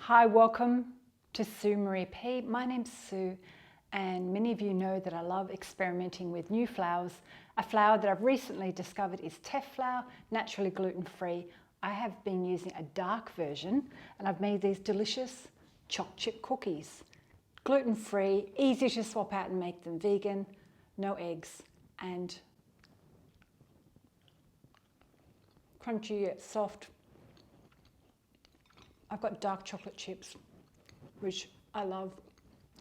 Hi, welcome to Sue Maree P. My name's Sue, and many of you know that I love experimenting with new flours. A flour that I've recently discovered is Teff flour, naturally gluten-free. I have been using a dark version, and I've made these delicious choc chip cookies. Gluten-free, easy to swap out and make them vegan, no eggs, and crunchy yet soft. I've got dark chocolate chips, which I love,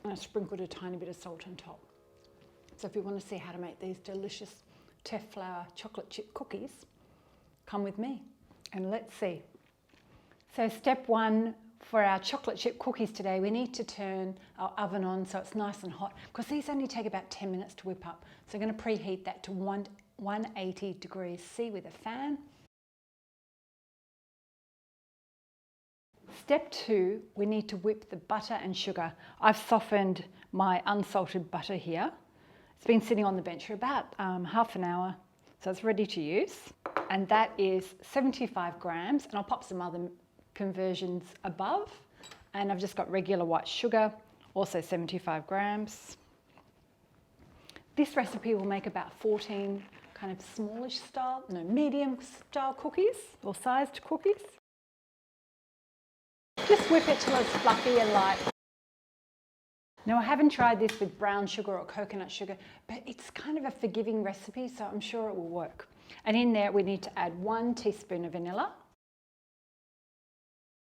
and I sprinkled a tiny bit of salt on top. So if you want to see how to make these delicious Teff flour chocolate chip cookies, come with me and let's see. So step one for our chocolate chip cookies today, we need to turn our oven on so it's nice and hot, because these only take about 10 minutes to whip up. So I'm going to preheat that to 180 degrees C with a fan. Step two, we need to whip the butter and sugar. I've softened my unsalted butter here. It's been sitting on the bench for about half an hour, so it's ready to use. And that is 75 grams, and I'll pop some other conversions above. And I've just got regular white sugar, also 75 grams. This recipe will make about 14 kind of smallish style, medium style cookies or sized cookies. Just whip it till it's fluffy and light. Now, I haven't tried this with brown sugar or coconut sugar, but it's kind of a forgiving recipe, so I'm sure it will work. And in there, we need to add 1 teaspoon of vanilla.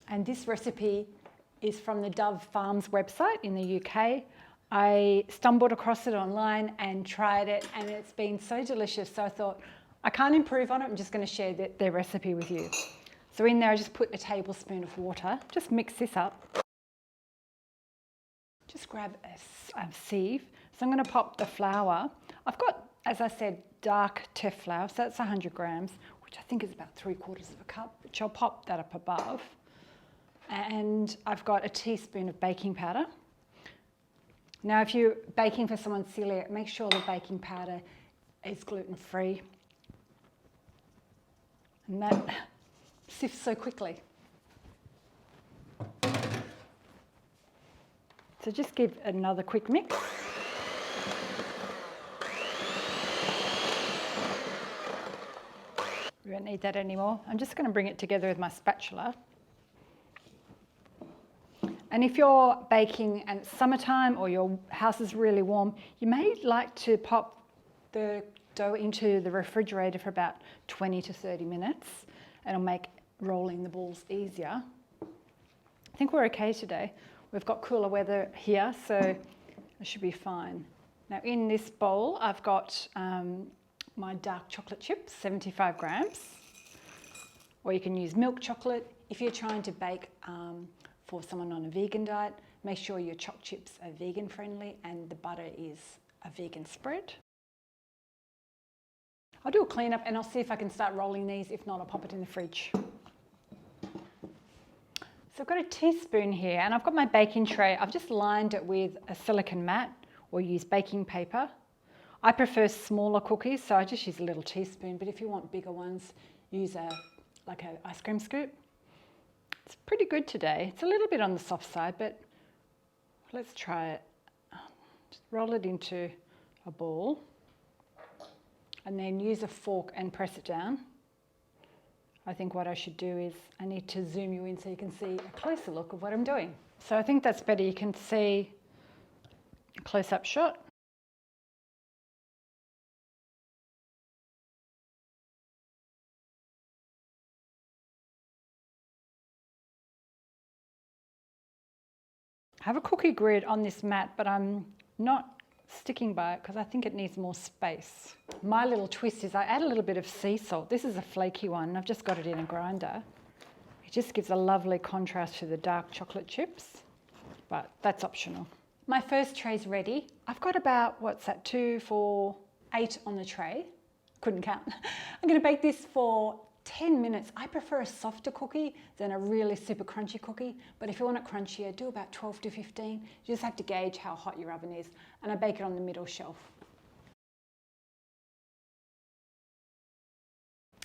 And this recipe is from the Dove Farms website in the UK. I stumbled across it online and tried it, and it's been so delicious. So I thought, I can't improve on it. I'm just going to share their recipe with you. So in there, I just put a tablespoon of water. Just mix this up. Just grab a sieve. So I'm going to pop the flour. I've got, as I said, dark Teff flour, so that's 100 grams, which I think is about 3/4 of a cup, which I'll pop that up above. And I've got a teaspoon of baking powder. Now, if you're baking for someone celiac, make sure the baking powder is gluten-free. And that sifts so quickly. So just give another quick mix. We don't need that anymore. I'm just going to bring it together with my spatula. And if you're baking and it's summertime or your house is really warm, you may like to pop the dough into the refrigerator for about 20 to 30 minutes. It'll make rolling the balls easier. I think we're okay today. We've got cooler weather here, so it should be fine. Now in this bowl, I've got my dark chocolate chips, 75 grams, or you can use milk chocolate. If you're trying to bake for someone on a vegan diet, make sure your choc chips are vegan friendly and the butter is a vegan spread. I'll do a clean up and I'll see if I can start rolling these. If not, I'll pop it in the fridge. So I've got a teaspoon here and I've got my baking tray. I've just lined it with a silicone mat or use baking paper. I prefer smaller cookies, so I just use a little teaspoon, but if you want bigger ones, use like an ice cream scoop. It's pretty good today. It's a little bit on the soft side, but let's try it. Just roll it into a ball and then use a fork and press it down. I think what I should do is I need to zoom you in so you can see a closer look of what I'm doing. So I think that's better. You can see a close-up shot. I have a cookie grid on this mat, but I'm not sticking by it because I think it needs more space. My little twist is I add a little bit of sea salt. This is a flaky one. I've just got it in a grinder. It just gives a lovely contrast to the dark chocolate chips, but that's optional. My first tray's ready. I've got about, 2, 4, 8 on the tray. Couldn't count. I'm going to bake this for 10 minutes. I prefer a softer cookie than a really super crunchy cookie, but if you want it crunchier, do about 12 to 15. You just have to gauge how hot your oven is, and I bake it on the middle shelf.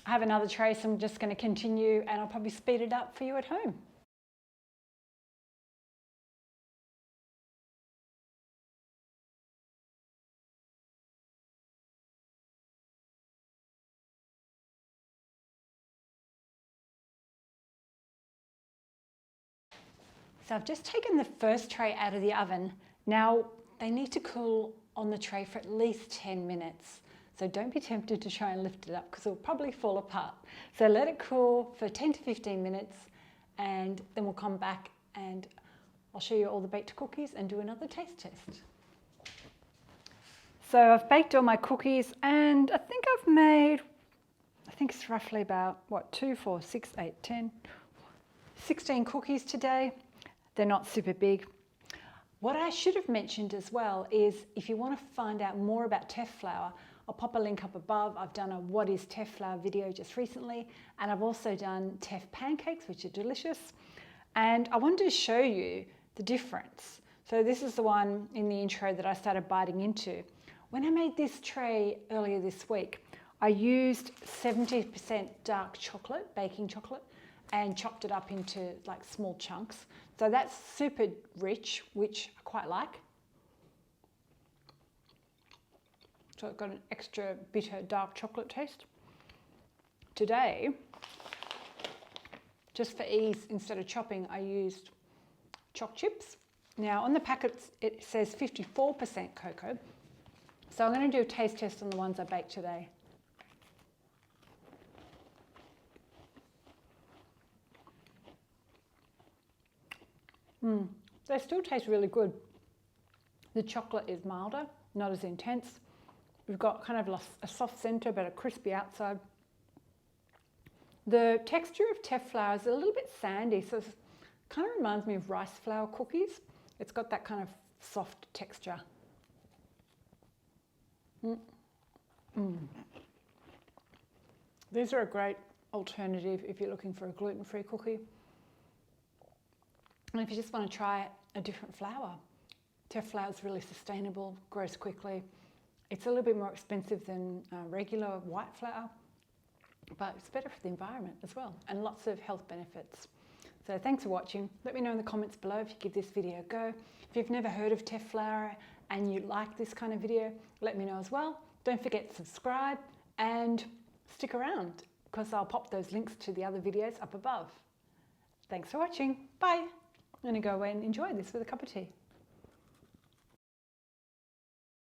I have another tray, so I'm just going to continue, and I'll probably speed it up for you at home. So I've just taken the first tray out of the oven. Now they need to cool on the tray for at least 10 minutes. So don't be tempted to try and lift it up because it'll probably fall apart. So let it cool for 10 to 15 minutes and then we'll come back and I'll show you all the baked cookies and do another taste test. So I've baked all my cookies and I think I've made, I think it's roughly about, 2, 4, 6, 8, 10, 16 cookies today. They're not super big. What I should have mentioned as well is if you want to find out more about Teff flour, I'll pop a link up above. I've done a what is Teff flour video just recently, and I've also done Teff pancakes, which are delicious. And I wanted to show you the difference. So this is the one in the intro that I started biting into. When I made this tray earlier this week, I used 70% dark chocolate, baking chocolate, and chopped it up into like small chunks. So that's super rich, which I quite like. So it's got an extra bitter dark chocolate taste. Today, just for ease, instead of chopping, I used choc chips. Now on the packets, it says 54% cocoa. So I'm going to do a taste test on the ones I baked today. They still taste really good. The chocolate is milder, not as intense. We've got kind of a soft center but a crispy outside. The texture of Teff flour is a little bit sandy, so it kind of reminds me of rice flour cookies. It's got that kind of soft texture. These are a great alternative if you're looking for a gluten-free cookie. And if you just want to try a different flour, Teff flour is really sustainable, grows quickly. It's a little bit more expensive than regular white flour, but it's better for the environment as well, and lots of health benefits. So thanks for watching. Let me know in the comments below if you give this video a go. If you've never heard of Teff flour and you like this kind of video, let me know as well. Don't forget to subscribe and stick around because I'll pop those links to the other videos up above. Thanks for watching. Bye. I'm going to go away and enjoy this with a cup of tea.